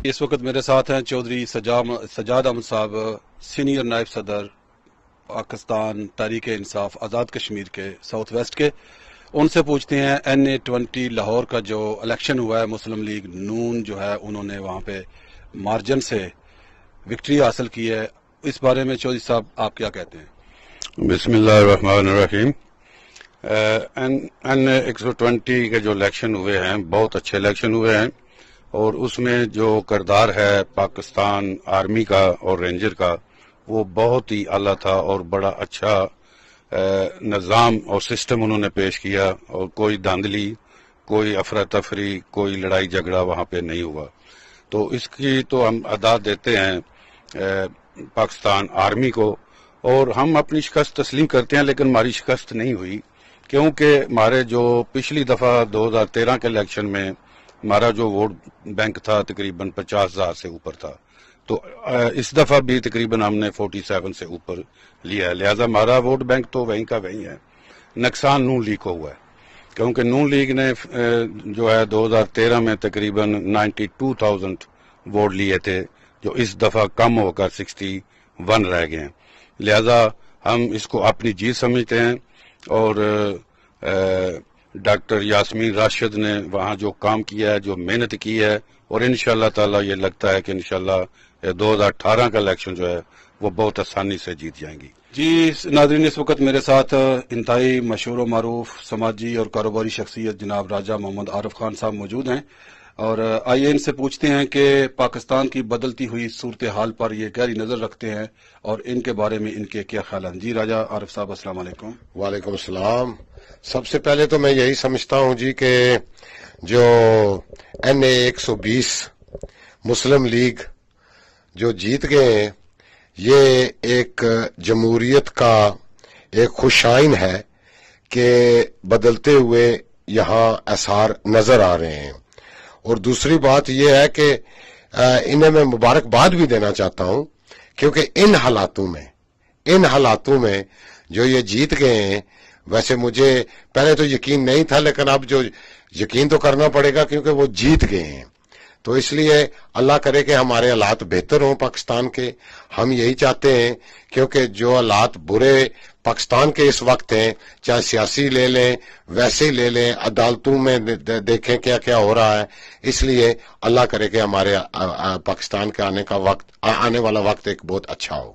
اس وقت میرے ساتھ ہیں چودھری سجاد احمد صاحب، سینئر نائب صدر پاکستان تحریک انصاف آزاد کشمیر کے ساؤتھ ویسٹ کے۔ ان سے پوچھتے ہیں NA20 لاہور کا جو الیکشن ہوا ہے، مسلم لیگ نون جو ہے انہوں نے وہاں پہ مارجن سے وکٹری حاصل کی ہے، اس بارے میں چودھری صاحب آپ کیا کہتے ہیں؟ بسم اللہ الرحمن الرحیم۔ NA120 کے جو الیکشن ہوئے ہیں بہت اچھے الیکشن ہوئے ہیں، اور اس میں جو کردار ہے پاکستان آرمی کا اور رینجر کا وہ بہت ہی اعلیٰ تھا، اور بڑا اچھا نظام اور سسٹم انہوں نے پیش کیا، اور کوئی دھاندلی، کوئی افراتفری، کوئی لڑائی جھگڑا وہاں پہ نہیں ہوا۔ تو اس کی تو ہم ادا دیتے ہیں پاکستان آرمی کو، اور ہم اپنی شکست تسلیم کرتے ہیں، لیکن ہماری شکست نہیں ہوئی، کیونکہ ہمارے جو پچھلی دفعہ 2013 کے الیکشن میں ہمارا جو ووٹ بینک تھا تقریباً 50,000 سے اوپر تھا، تو اس دفعہ بھی تقریباً ہم نے 47 سے اوپر لیا ہے، لہذا ہمارا ووٹ بینک تو وہیں کا وہیں ہے۔ نقصان نون لیگ کو ہوا ہے، کیونکہ نون لیگ نے جو ہے 2013 میں تقریباً 92,000 ووٹ لیے تھے، جو اس دفعہ کم ہو کر 61 رہ گئے ہیں، لہذا ہم اس کو اپنی جیت سمجھتے ہیں۔ اور ڈاکٹر یاسمین راشد نے وہاں جو کام کیا ہے، جو محنت کی ہے، اور انشاءاللہ تعالی یہ لگتا ہے کہ انشاءاللہ 2018 کا الیکشن جو ہے وہ بہت آسانی سے جیت جائیں گی۔ جی ناظرین، اس وقت میرے ساتھ انتہائی مشہور و معروف سماجی اور کاروباری شخصیت جناب راجہ محمد عارف خان صاحب موجود ہیں، اور آئیے ان سے پوچھتے ہیں کہ پاکستان کی بدلتی ہوئی صورتحال پر یہ گہری نظر رکھتے ہیں اور ان کے بارے میں ان کے کیا خیالات ہیں۔ جی راجہ عارف صاحب، السلام علیکم۔ وعلیکم السلام۔ سب سے پہلے تو میں یہی سمجھتا ہوں جی کہ جو NA120 مسلم لیگ جو جیت گئے ہیں، یہ ایک جمہوریت کا ایک خوشائن ہے کہ بدلتے ہوئے یہاں آثار نظر آ رہے ہیں۔ اور دوسری بات یہ ہے کہ انہیں میں مبارکباد بھی دینا چاہتا ہوں، کیونکہ ان حالاتوں میں جو یہ جیت گئے ہیں، ویسے مجھے پہلے تو یقین نہیں تھا، لیکن اب جو یقین تو کرنا پڑے گا کیونکہ وہ جیت گئے ہیں، تو اس لیے اللہ کرے کہ ہمارے حالات بہتر ہوں پاکستان کے، ہم یہی چاہتے ہیں، کیونکہ جو حالات برے پاکستان کے اس وقت ہیں، چاہے سیاسی لے لیں، ویسے ہی لے لیں، عدالتوں میں دیکھیں کیا کیا ہو رہا ہے، اس لیے اللہ کرے کہ ہمارے پاکستان کے آنے والا وقت ایک بہت اچھا ہو۔